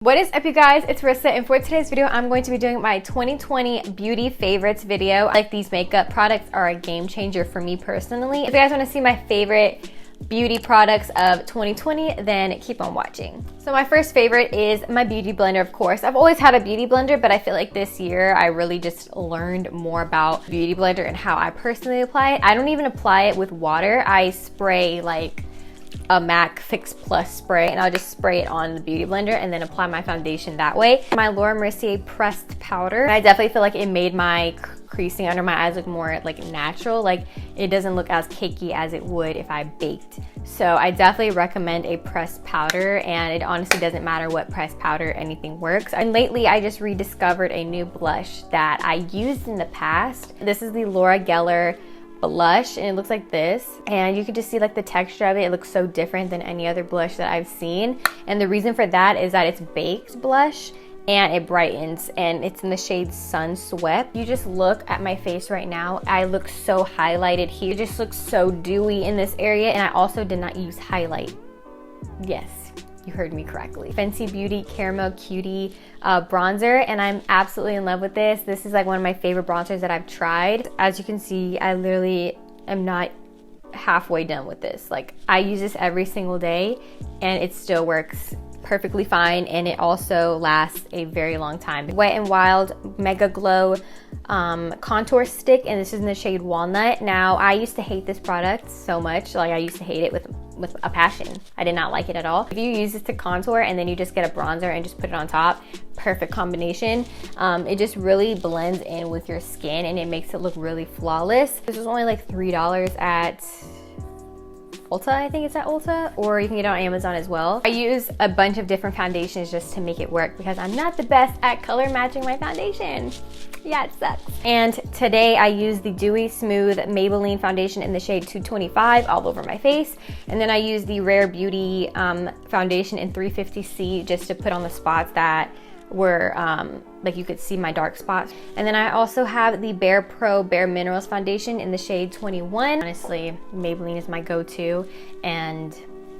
What is up, you guys? It's Rissa, and for today's video I'm going to be doing my 2020 beauty favorites video. Like, these makeup products are a game changer for me personally. If you guys want to see my favorite beauty products of 2020, then keep on watching. So my first favorite is my beauty blender, of course. I've always had a beauty blender, but I feel like this year I really just learned more about beauty blender and how I personally apply it. I don't even apply it with water. I spray like a MAC Fix Plus spray, and I'll just spray it on the beauty blender and then apply my foundation that way. My Laura Mercier pressed powder, I definitely feel like it made my creasing under my eyes look more like natural. Like, it doesn't look as cakey as it would if I baked. So I definitely recommend a pressed powder, and it honestly doesn't matter what pressed powder, anything works. And lately I just rediscovered a new blush that I used in the past. This is the Laura Geller blush, and it looks like this, and you can just see like the texture of it. It looks so different than any other blush that I've seen, and the reason for that is that it's baked blush and it brightens, and it's in the shade Sun Swept. You just look at my face right now, I look so highlighted here. It just looks so dewy in this area, and I also did not use highlight. Yes, you heard me correctly. Fenty Beauty Caramel Cutie bronzer, and I'm absolutely in love with this. This is like one of my favorite bronzers that I've tried. As you can see, I literally am not halfway done with this. Like, I use this every single day and it still works perfectly fine, and it also lasts a very long time. Wet n Wild Mega Glow contour stick, and this is in the shade Walnut. Now, I used to hate this product so much. Like, I used to hate it with a passion. I did not like it at all. If you use this to contour and then you just get a bronzer and just put it on top, perfect combination. It just really blends in with your skin and it makes it look really flawless. This is only like $3 at Ulta, I think it's at Ulta, or you can get it on Amazon as well. I use a bunch of different foundations just to make it work because I'm not the best at color matching my foundation. Yeah, it sucks. And today I use the Dewy Smooth Maybelline foundation in the shade 225 all over my face. And then I use the Rare Beauty foundation in 350C just to put on the spots that were like you could see my dark spots. And then I also have the Bare Pro Bare Minerals foundation in the shade 21. Honestly, Maybelline is my go-to, and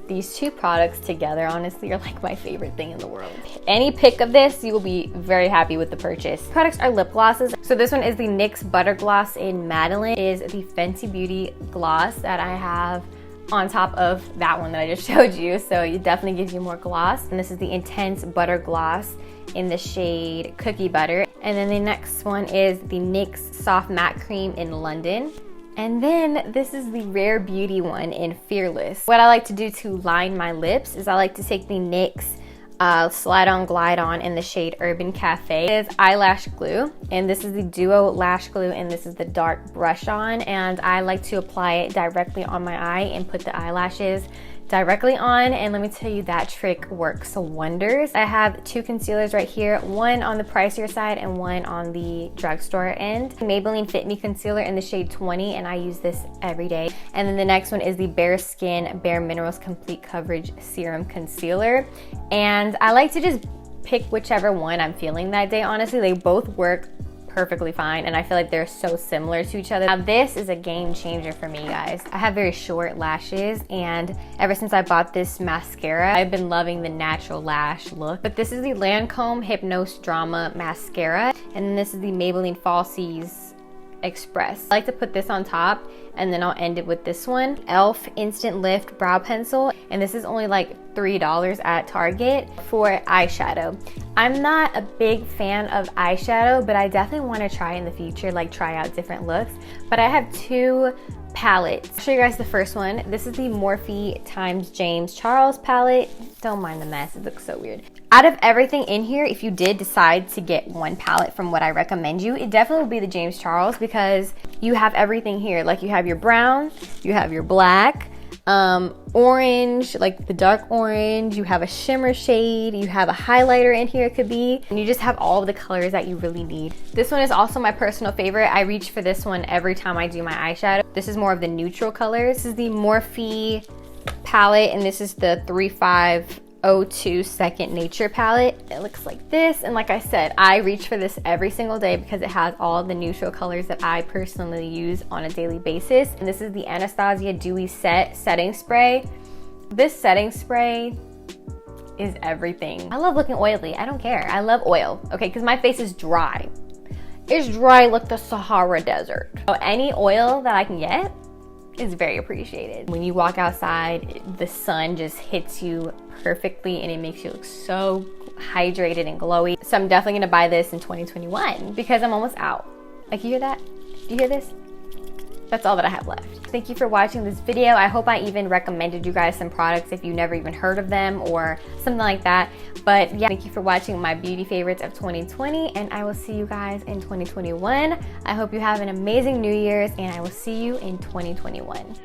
these two products together honestly are like my favorite thing in the world. Any pick of this, you will be very happy with the purchase. Products are lip glosses. So this one is the NYX Butter Gloss in Madeline. It is the Fenty Beauty gloss that I have on top of that one that I just showed you. So it definitely gives you more gloss. And this is the Intense Butter Gloss in the shade Cookie Butter. And then the next one is the NYX Soft Matte Cream in London. And then this is the Rare Beauty one in Fearless. What I like to do to line my lips is I like to take the NYX Slide On Glide On in the shade Urban Cafe. It is eyelash glue, and this is the Duo Lash Glue, and this is the dark brush on, and I like to apply it directly on my eye and put the eyelashes directly on, and let me tell you, that trick works wonders. I have two concealers right here, one on the pricier side and one on the drugstore end. Maybelline Fit Me Concealer in the shade 20, and I use this every day. And then the next one is the Bare Skin Bare Minerals Complete Coverage Serum Concealer, and I like to just pick whichever one I'm feeling that day. Honestly, they both work perfectly fine, and I feel like they're so similar to each other. Now, this is a game changer for me, guys. I have very short lashes, and ever since I bought this mascara, I've been loving the natural lash look. But this is the Lancome Hypnose Drama Mascara, and then this is the Maybelline Falsies Express. I like to put this on top, and then I'll end it with this one, e.l.f. Instant Lift Brow Pencil, and this is only like $3 at Target for eyeshadow. I'm not a big fan of eyeshadow, but I definitely want to try in the future, like try out different looks. But I have two palettes. I'll show you guys the first one. This is the Morphe x James Charles palette. Don't mind the mess, it looks so weird. Out of everything in here, if you did decide to get one palette from what I recommend you, it definitely would be the James Charles, because you have everything here. Like, you have your brown, you have your black, orange, like the dark orange, you have a shimmer shade, you have a highlighter in here, it could be, and you just have all of the colors that you really need. This one is also my personal favorite. I reach for this one every time I do my eyeshadow. This is more of the neutral colors. This is the Morphe palette, and this is the 3.5 02 Second Nature palette. It looks like this, and like I said, I reach for this every single day because it has all the neutral colors that I personally use on a daily basis. And this is the Anastasia Dewy Setting Spray. This setting spray is everything. I love looking oily. I don't care. I love oil, okay, because my face is dry. It's dry like the Sahara Desert. So any oil that I can get is very appreciated. When you walk outside, the sun just hits you perfectly and it makes you look so hydrated and glowy. So I'm definitely gonna buy this in 2021 because I'm almost out. Like, you hear that? Do you hear this? That's all that I have left. Thank you for watching this video. I hope I even recommended you guys some products if you never even heard of them or something like that. But yeah, thank you for watching my beauty favorites of 2020, and I will see you guys in 2021. I hope you have an amazing New Year's, and I will see you in 2021.